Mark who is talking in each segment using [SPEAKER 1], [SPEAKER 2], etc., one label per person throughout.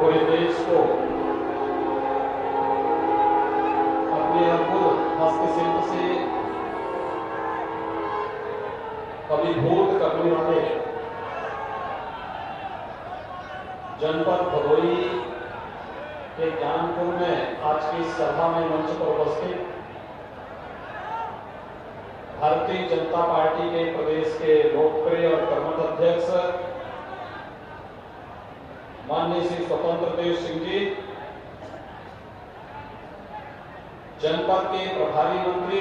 [SPEAKER 1] पूरे देश को अपने अद्भुत हस्तशिल्प से अभिभूत करने वाले जनपद भदोई के ज्ञानपुर में आज की सभा में मंच पर उपस्थित भारतीय जनता पार्टी के प्रदेश के लोकप्रिय और कर्मठ अध्यक्ष माननीय श्री स्वतंत्र देव सिंह जी, जनपद के प्रभारी मंत्री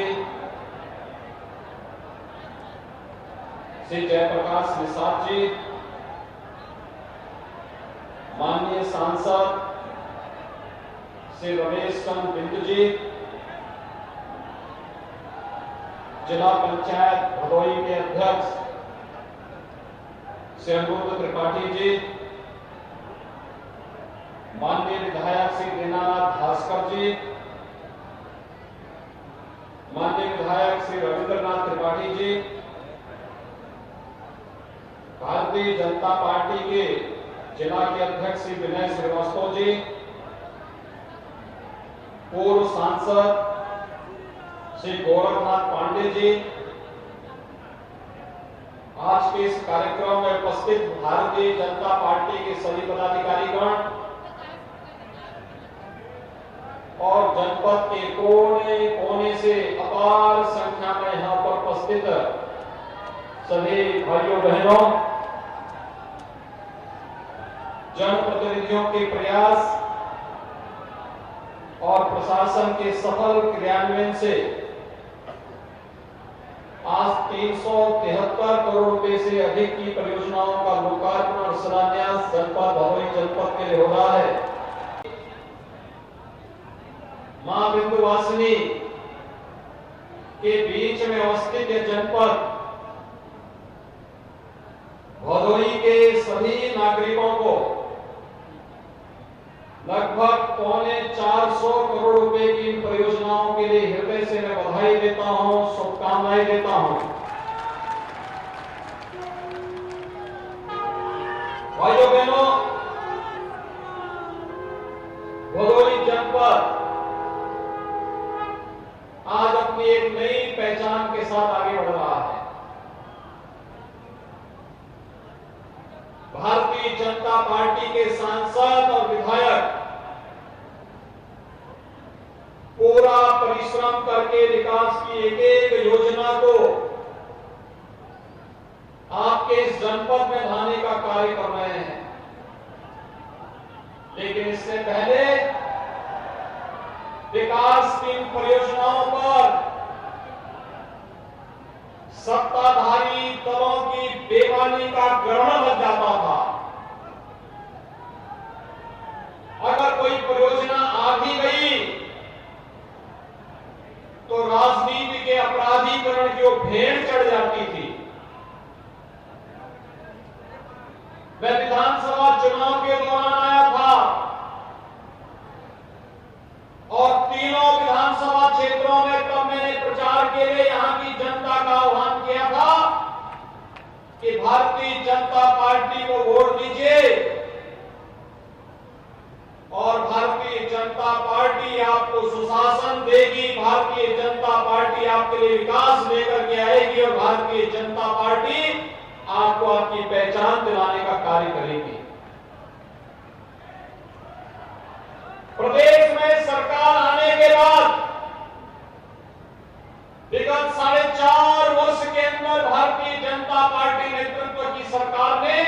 [SPEAKER 1] श्री जयप्रकाश निषाद जी, माननीय सांसद श्री रमेश चंद्र बिंदु जी, जिला पंचायत भदोई के अध्यक्ष श्री अनिरुद्ध त्रिपाठी जी, माननीय विधायक श्री दीनानाथ भास्कर जी, माननीय विधायक श्री रविंद्रनाथ त्रिपाठी जी, भारतीय जनता पार्टी के जिला के अध्यक्ष श्री विनय श्रीवास्तव जी, पूर्व सांसद श्री गोरखनाथ पांडे जी, आज के इस कार्यक्रम में उपस्थित भारतीय जनता पार्टी के सभी पदाधिकारीगण और जनपद के कोने कोने से अपार संख्या में यहां पर उपस्थित सभी भाइयों बहनों, जनप्रतिनिधियों के प्रयास और प्रशासन के सफल क्रियान्वयन से आज 373 करोड़ रुपए से अधिक की परियोजनाओं का लोकार्पण और शिलान्यास जनपद भदोई जनपद के लिए हो रहा है। मां बिंदुवासिनी के बीच में अवस्थित यह जनपद भदोई के सभी नागरिकों को लगभग 450 करोड़ रुपए की इन परियोजनाओं के लिए हृदय से मैं बधाई देता हूं, शुभकामनाएं देता हूं। भाइयों बहनों, भदोई जनपद आज अपनी एक नई पहचान के साथ आगे बढ़ रहा है। भारतीय जनता पार्टी के सांसद और विधायक पूरा परिश्रम करके विकास की एक एक योजना को आपके इस जनपद में लाने का कार्य कर रहे हैं। लेकिन इससे पहले विकास की इन परियोजनाओं पर सत्ताधारी दलों की बेईमानी का ग्रहण लग जाता था। अगर कोई परियोजना आ भी गई तो राजनीति के अपराधीकरण की वो भेड़ चढ़ जाती थी। मैं विधानसभा चुनाव के दौरान आया था और तीनों विधानसभा क्षेत्रों में तब मैंने प्रचार के लिए यहां की जनता का आह्वान किया था कि भारतीय जनता पार्टी को वोट दीजिए और भारतीय जनता पार्टी आपको सुशासन देगी, भारतीय जनता पार्टी आपके लिए विकास लेकर के आएगी और भारतीय जनता पार्टी आपको आपकी पहचान दिलाने का कार्य करेगी। प्रदेश में सरकार आने के बाद विगत 4.5 वर्ष के अंदर भारतीय जनता पार्टी नेतृत्व की सरकार ने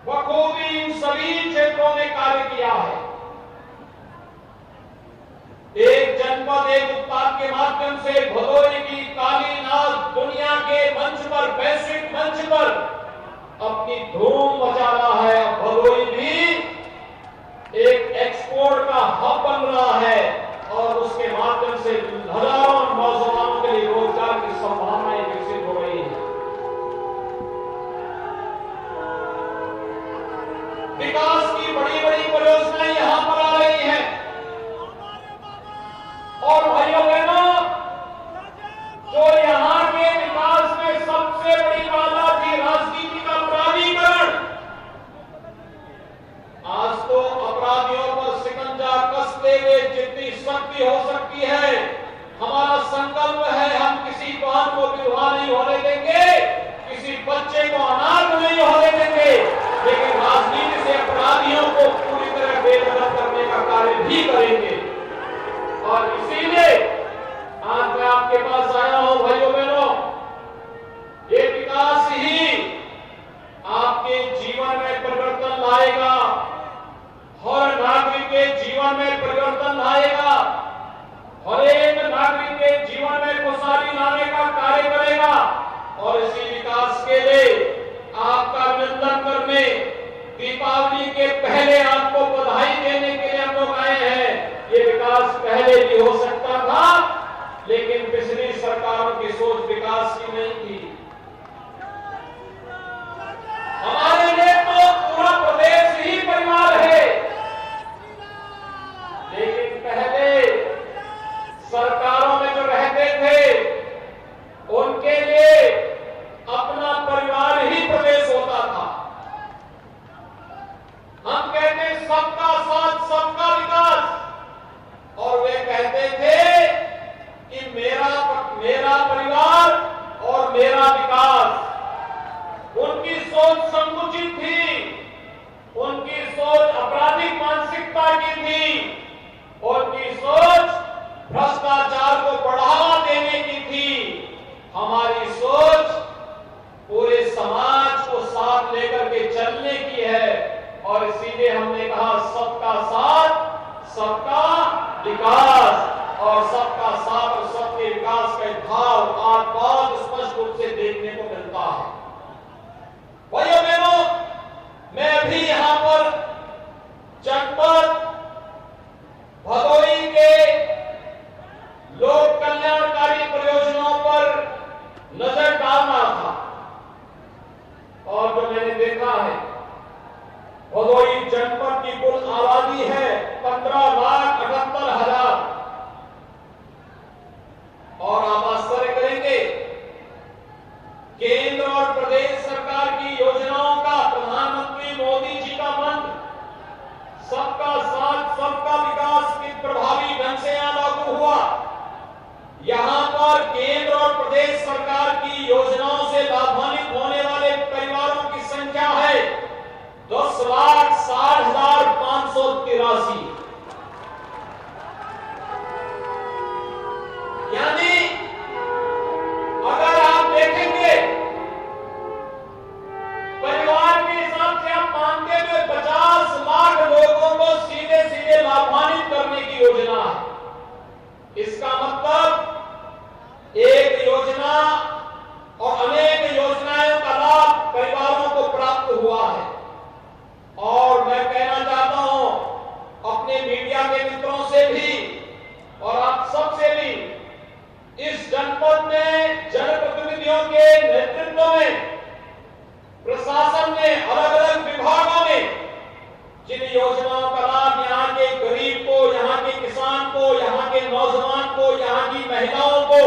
[SPEAKER 1] बखूबी इन सभी क्षेत्रों में कार्य किया है। एक जनपद एक उत्पाद के माध्यम से भदोई की काली नाच दुनिया के मंच पर, वैश्विक मंच पर अपनी धूम मचा रहा है। भदोई भी एक एक्सपोर्ट का हब बन रहा है और उसके माध्यम से हजारों नौजवानों के लिए रोजगार की संभावनाएं विकसित हो रही हैं। विकास की बड़ी बड़ी परियोजनाएं यहां पर आ रही हैं और भाइयों बहनों, जो यहां के विकास में सबसे बड़ी बाधा थी राजनीति का प्राधिकरण, बुराइयों को पूरी तरह बेनकाब करने का कार्य भी करेंगे। और इसीलिए आज मैं आपके पास आया हूं भाइयों बहनों, ये विकास ही आपके जीवन में परिवर्तन लाएगा, हर नागरिक के जीवन में परिवर्तन लाएगा, हर एक नागरिक के जीवन में खुशहाली लाने का कार्य करेगा। और इसी विकास के लिए आपका अभिनंदन करने, दीपावली के पहले आपको बधाई देने के लिए हम लोग आए हैं। ये विकास पहले भी हो सकता था, लेकिन पिछली सरकारों की सोच विकास की नहीं थी। हमारे लिए तो पूरा प्रदेश ही परिवार है, लेकिन पहले सरकारों में जो रहते थे उनके लिए अपना परिवार ही प्रदेश होता था। हम कहते सबका साथ सबका विकास, और वे कहते थे कि मेरा परिवार और मेरा विकास। उनकी सोच संकुचित थी, उनकी सोच आपराधिक मानसिकता की थी, उनकी सोच भ्रष्टाचार को बढ़ावा देने की थी। हमारी सोच पूरे समाज को साथ लेकर के चलने की है, और इसीलिए हमने कहा सबका साथ सबका विकास। और सबका साथ और सबके विकास का भाव आज बहुत स्पष्ट रूप से देखने को मिलता है। भाइयों बहनों, मैं अभी यहां पर जनपद भदोही के लोक कल्याणकारी परियोजनाओं पर नजर डाल रहा था, और जो मैंने देखा है, भदोही जनपद की कुल आबादी है 15,78,000। और आप आश्चर्य करेंगे, केंद्र और प्रदेश सरकार की योजनाओं का, प्रधानमंत्री मोदी जी का मंत्र सबका साथ सबका विकास की प्रभावी ढंग से यहां लागू हुआ। यहां पर केंद्र और प्रदेश सरकार की योजनाओं से लाभान्वित होने वाले परिवारों की संख्या है 10,60,583। यानी अगर आप देखेंगे परिवार के हिसाब से आप मानते हुए 50 लाख लोगों को सीधे सीधे लाभान्वित करने की योजना है। इसका मतलब एक योजना और अनेक योजनाओं का लाभ परिवारों को प्राप्त हुआ है। और मैं कहना चाहता हूं अपने मीडिया के मित्रों से भी और आप सबसे भी, इस जनपद में जनप्रतिनिधियों के नेतृत्व में प्रशासन ने अलग अलग विभागों में जिन योजनाओं का लाभ यहाँ के गरीब को, यहाँ के किसान को, यहाँ के नौजवान को, यहाँ की महिलाओं को,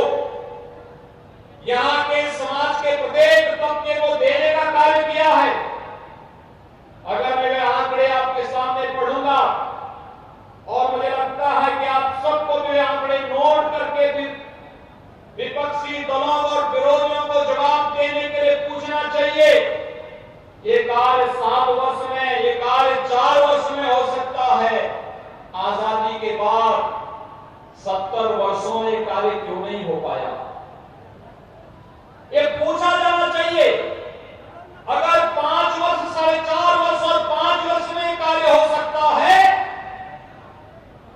[SPEAKER 1] यहाँ के समाज के प्रत्येक तबके को देने का कार्य किया है। अगर मैं वे आंकड़े आपके सामने पढ़ूंगा, और मुझे लगता है कि आप सबको भी आंकड़े नोट करके विपक्षी दलों और विरोधियों को जवाब देने के लिए पूछना चाहिए। ये कार्य 7 वर्ष में, ये कार्य 4 वर्ष में हो सकता है। आजादी के बाद 70 वर्षों में कार्य क्यों नहीं हो पाया, ये पूछा जाना चाहिए। अगर 5 वर्ष, 4.5 वर्ष और 5 वर्ष में कार्य हो सकता है,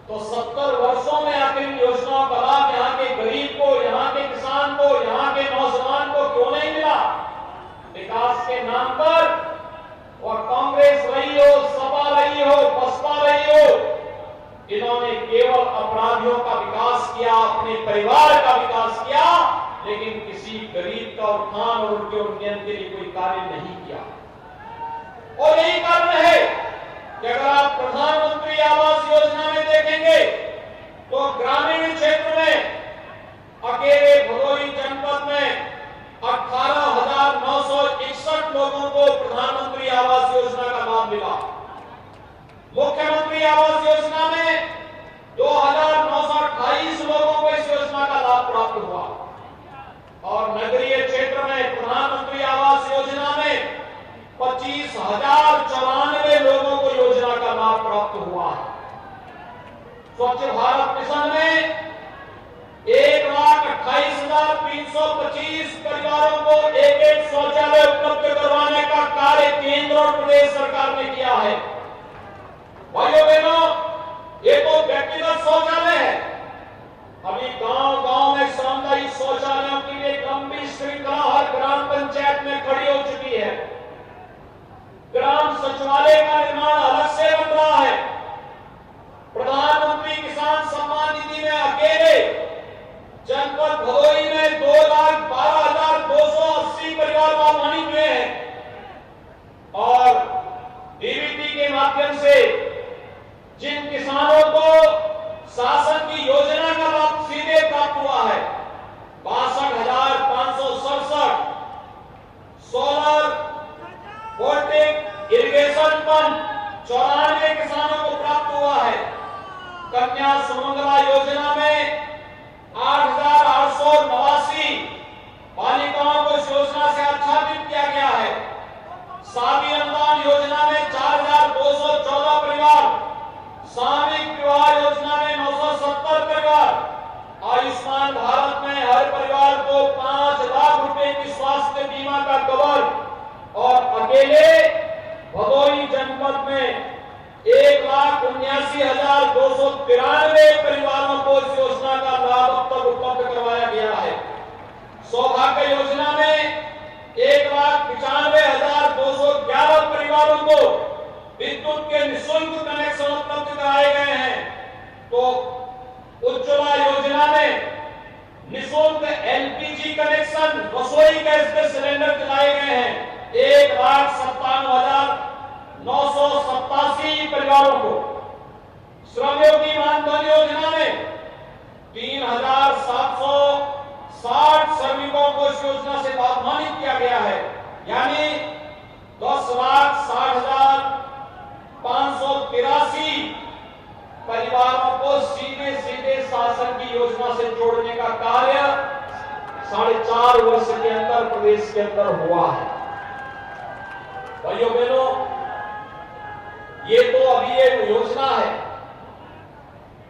[SPEAKER 1] तो 70 वर्षों में आखिर योजनाओं का लाभ यहाँ के गरीब को, यहाँ के किसान को, यहाँ के नौजवान को क्यों नहीं मिला? विकास के नाम पर वह कांग्रेस रही हो, सपा रही हो, बसपा रही हो, इन्होंने केवल अपराधियों का विकास किया, अपने परिवार का विकास किया, लेकिन किसी गरीब का उत्थान और उनके उन्नयन के लिए कोई कार्य नहीं किया। और यही कारण है कि अगर आप प्रधानमंत्री आवास योजना में देखेंगे तो ग्रामीण क्षेत्र में अकेले भदोही जनपद में 18,961 लोगों को प्रधानमंत्री आवास योजना का लाभ मिला। मुख्यमंत्री आवास योजना में 2,928 लोगों को इस योजना का लाभ प्राप्त हुआ। और नगरीय क्षेत्र में प्रधानमंत्री आवास योजना में 25,094 लोगों को योजना स्वच्छ भारत मिशन में 1,28,325 परिवारों को एक एक शौचालय उपलब्ध करवाने का कार्य केंद्र और प्रदेश सरकार ने किया है। भाइयों बहनों, ये तो व्यक्तिगत शौचालय है। अभी गांव-गांव में सामुदायिक शौचालयों की एक लंबी श्रृंखला हर ग्राम पंचायत में खड़ी हो चुकी है। ग्राम सचिवालय का निर्माण अलग से बन रहा है। प्रधानमंत्री किसान सम्मान निधि में अकेले जनपद भदोही में 2,12,280 परिवार लाभान्वित हुए हैं और डीबीटी के माध्यम से जिन किसानों को शासन की योजना का लाभ सीधे प्राप्त हुआ है 62,567 सोलर वोल्टेक इरिगेशन पंप 94 किसानों को प्राप्त हुआ है। कन्या सुमंगला योजना में 8,889 बालिकाओं को इस योजना से आच्छादित किया गया है। शादी अनुदान योजना में 4,214 परिवार, सामूहिक विवाह योजना में 970 परिवार, आयुष्मान भारत में हर परिवार को 5 लाख रुपए की स्वास्थ्य बीमा का कवर और अकेले भदोही जनपद में 1,79,293 परिवारों को इस योजना का लाभ अब तक उपलब्ध करवाया गया है। सौभाग्य योजना में 1,95,211 परिवारों को विद्युत के निःशुल्क कनेक्शन उपलब्ध कराए गए हैं। तो उज्ज्वला योजना में निःशुल्क एलपीजी कनेक्शन, रसोई गैस के सिलेंडर दिलाए गए हैं 1,57,987 परिवारों को। श्रमयोगी मानधन योजना में 3,760 श्रमिकों को इस योजना से लाभान्वित किया गया है, यानी 10,60,583 परिवारों को सीधे सीधे शासन की योजना से जोड़ने का कार्य 4.5 वर्ष के अंदर प्रदेश के अंदर हुआ है। भाइयों बहनों, ये तो अभी एक योजना है,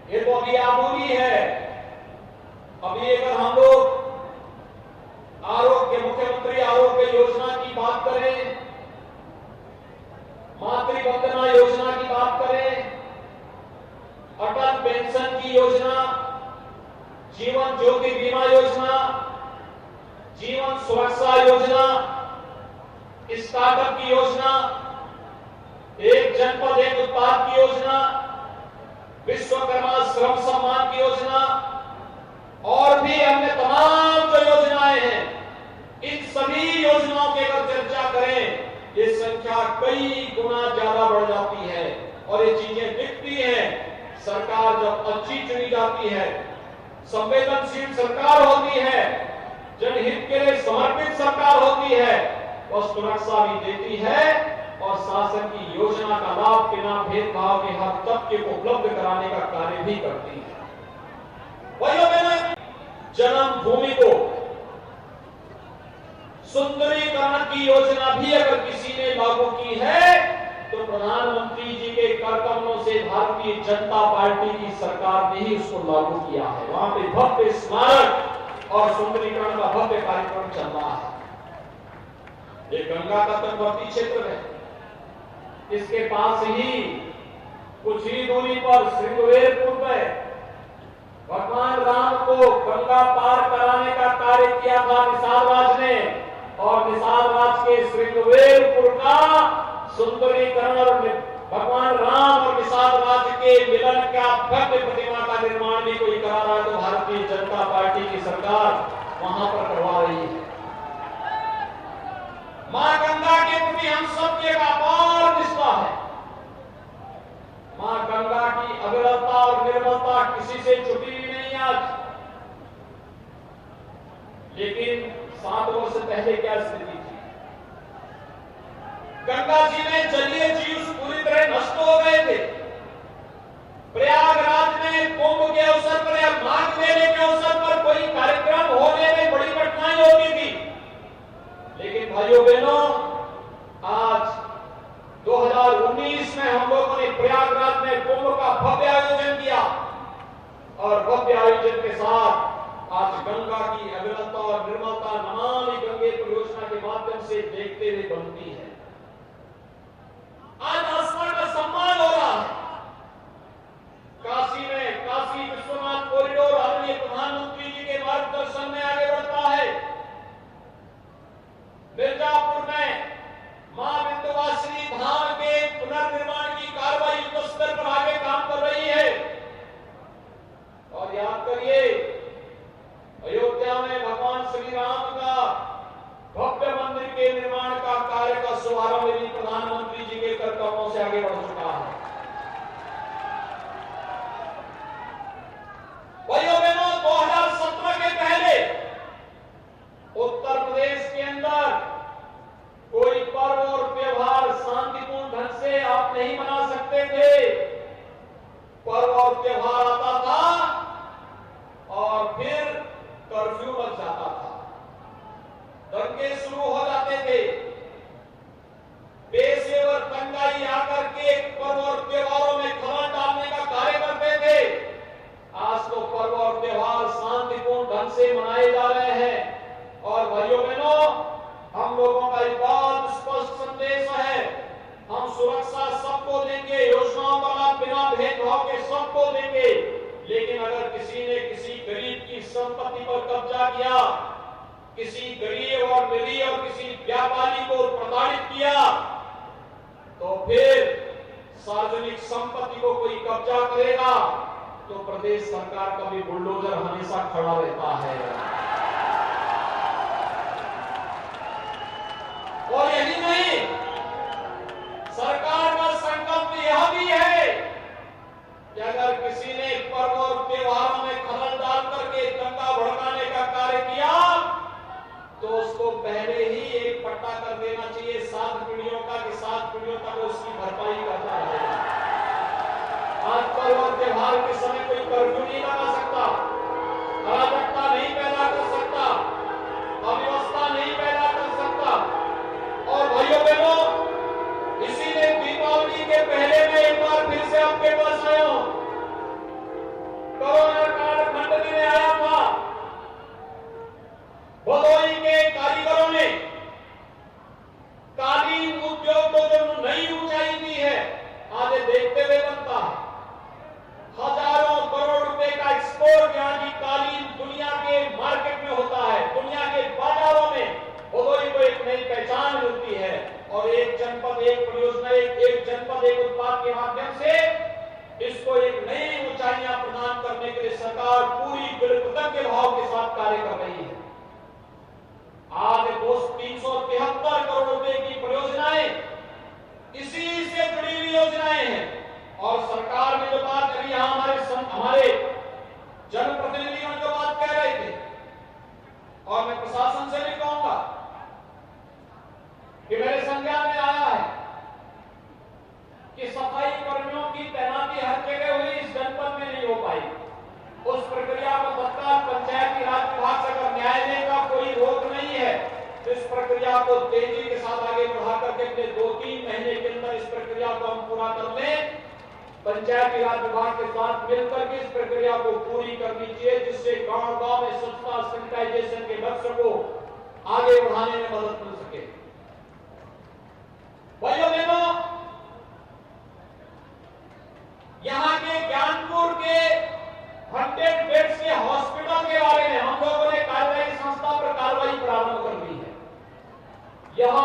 [SPEAKER 1] ये तो अभी अधूरी है। अभी अगर हम लोग मुख्यमंत्री आरोग्य योजना की बात करें, मातृवंदना योजना की बात करें, अटल पेंशन की योजना, जीवन ज्योति बीमा योजना, जीवन सुरक्षा योजना, स्टार्टअप की योजना, एक जनपद एक उत्पाद की योजना, विश्वकर्मा श्रम सम्मान की योजना और भी अन्य तमाम जो योजनाएं हैं, इन सभी योजनाओं की अगर चर्चा करें, ये संख्या कई गुना ज्यादा बढ़ जाती है और ये चीजें दिखती हैं। सरकार जब अच्छी चुनी जाती है, संवेदनशील सरकार होती है, जनहित के लिए समर्पित सरकार होती है, वह सुरक्षा भी देती है और शासन की योजना का लाभ बिना भेदभाव के हर तबके को उपलब्ध कराने का कार्य भी करती है। भाइयों बहनों, जन्मभूमि को सुंदरीकरण की योजना भी अगर किसी ने लागू की है तो प्रधानमंत्री जी के कर्तव्यों से भारतीय जनता पार्टी की सरकार ने ही उसको लागू किया है। वहां पे भव्य स्मारक और सुंदरीकरण का भव्य कार्यक्रम चल रहा है। ये गंगा का तटवर्ती क्षेत्र है, इसके पास ही कुछ ही दूरी पर श्रृंगवेरपुर में भगवान राम को गंगा पार कराने का कार्य किया था निषाद राज ने, और निषाद राज के श्रृंगवेरपुर का सुंदरीकरण और भगवान राम और निषाद राज के मिलन का भव्य प्रतिमा का निर्माण भी कोई करा रहा है तो भारतीय जनता पार्टी की सरकार वहां पर करवा रही है। मां गंगा के प्रति हम सबकी एक अपार निष्ठा है। मां गंगा की अविरलता और निर्मलता किसी से छुपी भी नहीं आज। लेकिन 7 वर्ष पहले क्या स्थिति थी? गंगा जी में जलीय जीव पूरी तरह नष्ट हो गए थे। प्रयागराज में कुंभ के अवसर पर या माघ मेले के अवसर पर कोई कार्यक्रम होने में बड़ी कठिनाई होती थी। लेकिन भाइयों बहनों, आज 2019 में हम लोगों ने प्रयागराज में कुंभ का भव्य आयोजन किया। और भव्य आयोजन के साथ आज गंगा की अविरलता और निर्मलता नमामि गंगे परियोजना के माध्यम से देखते हुए बनती है। आज आसमान का सम्मान हो रहा है। काशी में काशी विश्वनाथ कॉरिडोर आदरणीय प्रधानमंत्री जी के मार्गदर्शन में आगे बढ़ता है। मिर्जापुर में मां विंध्यवासिनी धाम के पुनर्निर्माण की कार्रवाई युद्ध स्तर पर आगे काम कर रही है। और याद करिए, अयोध्या में भगवान श्री राम का भव्य मंदिर के निर्माण का कार्य का शुभारंभ भी प्रधानमंत्री जी के कर्तव्यों से आगे बढ़ चुका है। भाइयों बहनों, 2017 के पहले उत्तर प्रदेश के अंदर कोई पर्व और त्योहार शांतिपूर्ण ढंग से आप नहीं मना सकते थे। पर्व और त्योहार आता था और फिर कर्फ्यू लग जाता था, दंगे शुरू हो जाते थे, पेशेवर दंगाई आकर के पर्व और त्योहारों में खलल डालने का कार्य करते थे। आज तो पर्व और त्योहार शांतिपूर्ण ढंग से मनाए जा रहे हैं। और भाइयों बहनों, हम लोगों का एक बहुत स्पष्ट संदेश है, हम सुरक्षा सबको देंगे, योजनाओं का लाभ बिना भेदभाव के सबको देंगे। लेकिन अगर किसी ने किसी गरीब की संपत्ति पर कब्जा किया, किसी गरीब और निरीह और किसी व्यापारी को प्रताड़ित किया, तो फिर सार्वजनिक संपत्ति को कोई कब्जा करेगा तो प्रदेश सरकार का भी बुलडोजर हमेशा खड़ा रहता है। और यही नहीं, सरकार का संकल्प यह भी है कि अगर किसी ने पर्व और त्योहारों में खलल डाल करके दंगा भड़काने का कार्य किया तो उसको पहले ही एक पट्टा कर देना चाहिए 7 पीढ़ियों का, कि 7 पीढ़ियों तक उसकी भरपाई करता है। आज पर्व और त्योहार के समय कोई कर्फ्यू नहीं लगा सकता, अराजकता नहीं पैदा कर सकता, अव्यवस्था नहीं पैदा कर सकता। और भाइयों बहनों, इसीलिए दीपावली के पहले मैं एक बार फिर से आपके पास आया हूं। कोरोना काल खंड में आया था, भदोही के कारीगरों ने कालीन उद्योग को जो नई ऊंचाई दी है, आगे देखते हुए बनता है। हजारों करोड़ रुपए का एक्सपोर्ट यहाँ की कालीन दुनिया के मार्केट में होता है, दुनिया के बाजारों में भदोही को एक नई पहचान मिलती है। और एक जनपद एक परियोजना, एक जनपद एक उत्पाद के माध्यम से इसको एक नई ऊंचाइयां प्रदान करने के लिए सरकार पूरी कृतज्ञ भाव के साथ कार्य कर रही है। आज 373 करोड़ रुपए की परियोजनाएं इसी से जुड़ी हुई योजनाएं हैं। और सरकार ने जो बात करी, यहां हमारे जनप्रतिनिधियों जो बात कह रहे थे, और मैं प्रशासन से भी कहूंगा कि मेरे संज्ञान में आया है कि सफाई कर्मियों की तैनाती हर जगह हुई, इस जनपद में नहीं हो पाई। उस प्रक्रिया को तत्काल पंचायती राज विभाग से अगर न्यायालय का कोई रोक नहीं है तो इस प्रक्रिया को तेजी के साथ आगे बढ़ा करके अपने 2-3 महीने के अंदर इस प्रक्रिया को हम पूरा कर लें। पंचायती राज विभाग के साथ मिलकर के इस प्रक्रिया को पूरी करनी चाहिए, जिससे गांव-गांव में स्वच्छता सैनिटाइजेशन के लक्ष्य को आगे बढ़ाने में मदद मिल सके। भाइयों बहनों, यहां के ज्ञानपुर के 100 बेड्स के हॉस्पिटल के बारे में हम लोगों ने कार्यवाही संस्था पर कार्रवाई प्रारंभ कर दी है। यह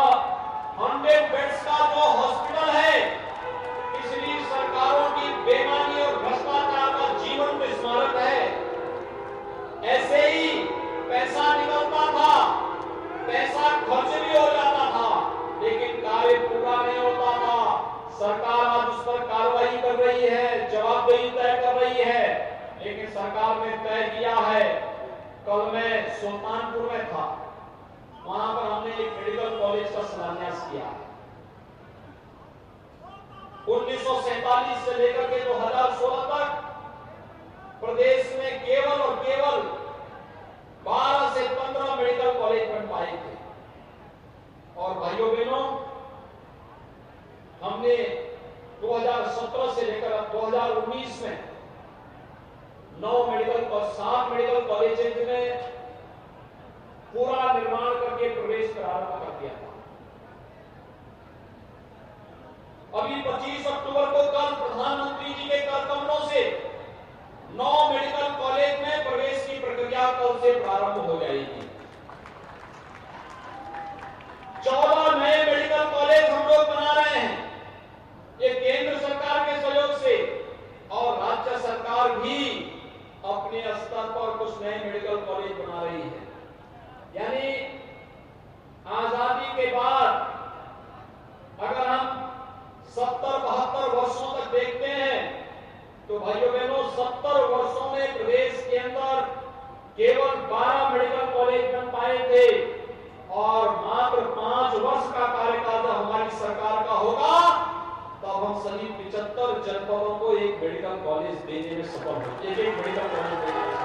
[SPEAKER 1] 100 बेड्स का जो हॉस्पिटल है, पिछली सरकारों की बेईमानी और भ्रष्टाचार का जीवन में स्मारक है। ऐसे ही पैसा निकलता था, पैसा खर्च भी हो जाता था, लेकिन कार्य पूरा नहीं होता था। सरकार आज उस पर कार्रवाई कर रही है, जवाबदेही तय कर रही है। लेकिन सरकार ने तय किया है, कल मैं सुल्तानपुर में था, वहां पर हमने एक मेडिकल कॉलेज का शिलान्यास किया। 1947 से लेकर के 2016 तक प्रदेश में केवल और केवल 12 से 15 मेडिकल कॉलेज बन पाए थे। और भाइयों बहनों, हमने 2017 से लेकर 2019 में 7 मेडिकल कॉलेजेस में पूरा निर्माण करके प्रवेश प्रारंभ कर दिया था। अभी 25 अक्टूबर को कल प्रधानमंत्री जी के कर कमलों से 9 मेडिकल कॉलेज में प्रवेश की प्रक्रिया कल से प्रारंभ हो जाएगी। 14 नए मेडिकल कॉलेज हम लोग बना रहे हैं। ये केंद्र सरकार के सहयोग से और राज्य सरकार भी अपने स्तर पर कुछ नए मेडिकल कॉलेज बना रही है। यानी आजादी के बाद अगर हम 70-72 वर्षों तक देखते हैं तो भाइयों बहनों 70 वर्षों में प्रदेश के अंदर केवल 12 मेडिकल कॉलेज बन पाए थे और मात्र 5 वर्ष का कार्यकाल जब हमारी सरकार का होगा तब हम सभी 75 जनपदों को एक मेडिकल कॉलेज देने में सफल होंगे। एक मेडिकल कॉलेज देने में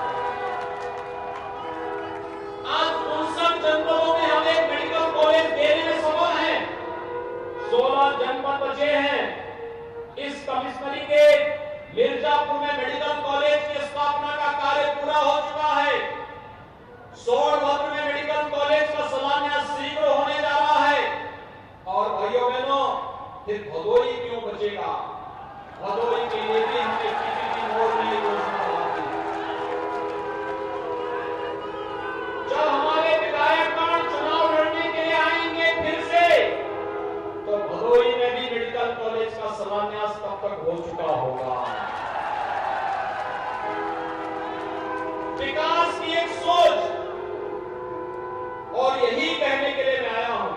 [SPEAKER 1] आज 59 जनपदों में हम एक मेडिकल कॉलेज देने में सफल हैं। 16 जनपद बचे हैं। इस कमिश्नरी के मिर्जापुर में मेडिकल कॉलेज की स्थापना का कार्य पूरा हो चुका है। सोनभद्र में मेडिकल कॉलेज का शिलान्यास शीघ्र होने जा रहा है। और भाइयों बहनों फिर भदोही क्यों बचेगा? भदोही के लिए भी हमने पीपीपी मोड में योजना बनाई। जब हमारे विधायकगण चुनाव लड़ने के लिए आएंगे फिर से तो भदोही में भी मेडिकल कॉलेज का शिलान्यास तब तक हो चुका होगा। विकास की एक सोच और यही कहने के लिए मैं आया हूं।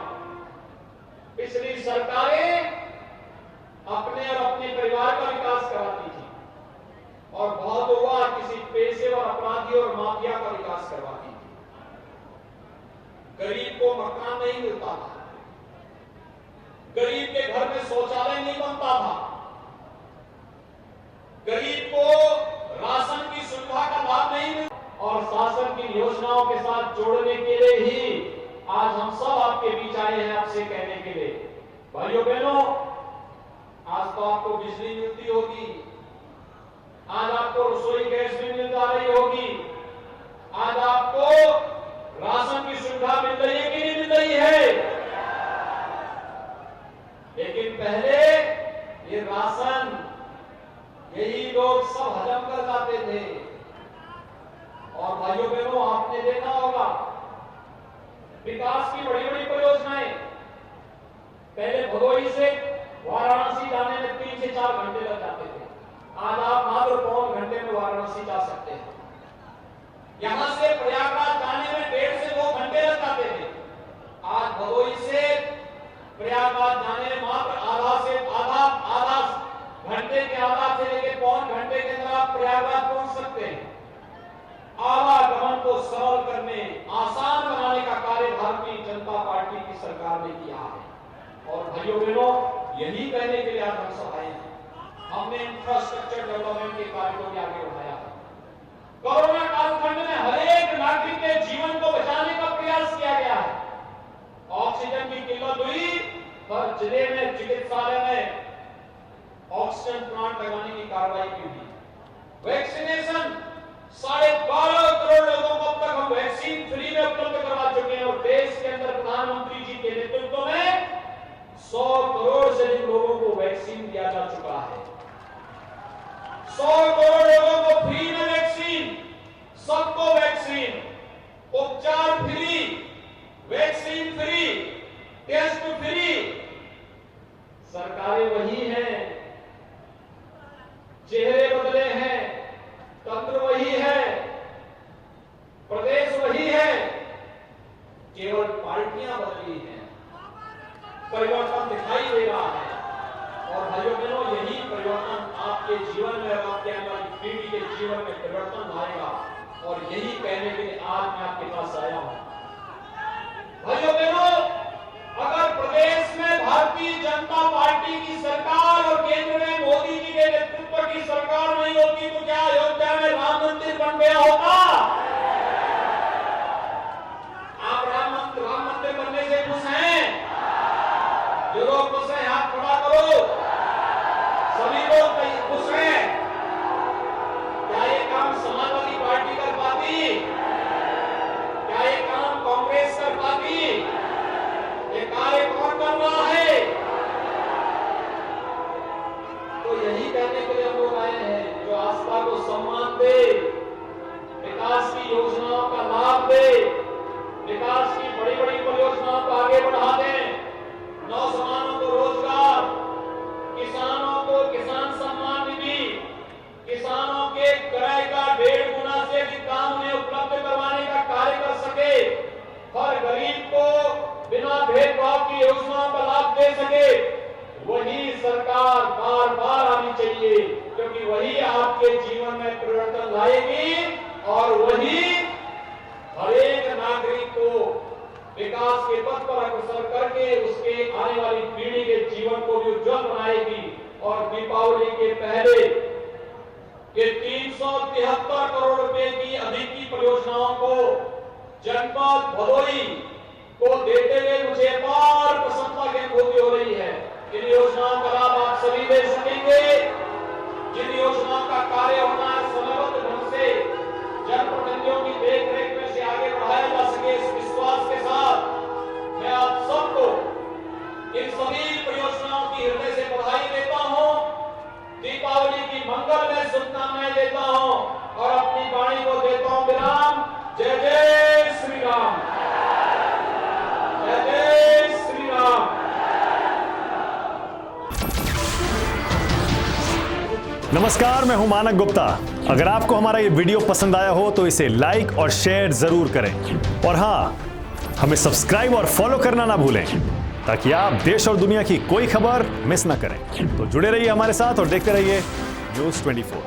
[SPEAKER 1] पिछली सरकारें अपने और अपने परिवार का विकास कराती थी और बहुत हुआ किसी पेशेवर अपराधी और माफिया का विकास करवाती थी। गरीब को मकान नहीं मिलता था, गरीब के घर में शौचालय नहीं बनता था, गरीब को राशन की सुविधा का लाभ नहीं मिलता और शासन की योजनाओं के साथ जोड़ने के लिए ही आज हम सब आपके बीच आए हैं आपसे कहने के लिए। भाइयों बहनों आज तो आपको बिजली मिलती होगी, आज आपको रसोई गैस भी मिल जा रही होगी, आज आपको राशन की सुविधा मिल रही है कि नहीं मिल रही है? लेकिन पहले ये राशन यही लोग सब हजम कर जाते थे। और भाइयों बहनों आपने देखा होगा विकास की बड़ी बड़ी परियोजनाएं पहले भदोही से वाराणसी जाने में 3 से 4 घंटे लग जाते थे। आज आप मात्र 1.5 घंटे में वाराणसी जा सकते हैं। यहां से प्रयागराज जाने में 1.5 से 2 घंटे लग जाते थे। आज भदोही से प्रयागराज जाने में मात्र आधा घंटे के आधा से लेकर 1.5 घंटे के अंदर आप प्रयागराज पहुंच सकते हैं। आवागमन को सरल करने, आसान बनाने का कार्य भारतीय जनता पार्टी की सरकार ने किया है। और भाइयों बहनों यही कहने के लिए आज हम सब आए हैं। हमने इंफ्रास्ट्रक्चर डेवलपमेंट के कार्य को भी आगे बढ़ाया है। कोरोना कालखंड में हर एक नागरिक के जीवन को बचाने का प्रयास किया गया है। ऑक्सीजन की किल्लत हुई पर जिले में चिकित्सालय में ऑक्सीजन प्लांट लगाने की कार्रवाई की हुई। वैक्सीनेशन 12.5 करोड़ लोगों को अब तक हम वैक्सीन फ्री में उपलब्ध करवा चुके हैं और देश के अंदर प्रधानमंत्री जी के नेतृत्व में 100 करोड़ से अधिक लोगों को वैक्सीन दिया जा चुका है। 100 करोड़ लोगों को फ्री में वैक्सीन, सबको वैक्सीन, उपचार free, vaccine free, test free. सरकारें वही हैं, चेहरे बदले हैं, तंत्र वही है, प्रदेश वही है, केवल पार्टियां बदली हैं। परिवर्तन दिखाई दे रहा है और भाइयों बहनों यही परिवर्तन आपके जीवन में, आपके हमारी पीढ़ी के जीवन में परिवर्तन लाएगा और यही कहने के लिए आज मैं आपके पास आया हूं। भाइयों बहनों अगर प्रदेश में भारतीय जनता पार्टी की सरकार और केंद्र में मोदी जी के नेतृत्व की सरकार नहीं होती तो क्या अयोध्या में राम मंदिर बन गया होता? आप राम मंदिर बनने से खुश हैं? जो लोग खुश हैं हाथ खड़ा करो। सभी लोग खुश हैं? क्या ये काम दे सके वही सरकार बार बार आनी चाहिए, क्योंकि वही आपके जीवन में परिवर्तन लाएगी और वही हर एक नागरिक को विकास के पथ पर अग्रसर करके उसके आने वाली पीढ़ी के जीवन को भी उज्जवल बनाएगी। और दीपावली के पहले ये 373 करोड़ रुपए की अधिक की परियोजनाओं को जनपद भदोई को देते हुए मुझे अपार प्रसन्नता की अनुभूति हो रही है। इन योजनाओं का लाभ आप सभी ले सकेंगे। जिन योजनाओं का कार्य होना है समयबद्ध ढंग से जनप्रतिनिधियों की देखरेख में से आगे बढ़ाया जा सके, इस विश्वास के साथ मैं आप सबको इन सभी परियोजनाओं की हृदय से बधाई देता हूं, दीपावली की मंगलमय शुभकामनाएं देता हूं और अपनी वाणी को देता हूं विराम। जय जय श्री राम, जय जय श्री राम।
[SPEAKER 2] नमस्कार, मैं हूं मानक गुप्ता। अगर आपको हमारा ये वीडियो पसंद आया हो तो इसे लाइक और शेयर जरूर करें और हाँ, हमें सब्सक्राइब और फॉलो करना ना भूलें ताकि आप देश और दुनिया की कोई खबर मिस ना करें। तो जुड़े रहिए हमारे साथ और देखते रहिए न्यूज़ 24।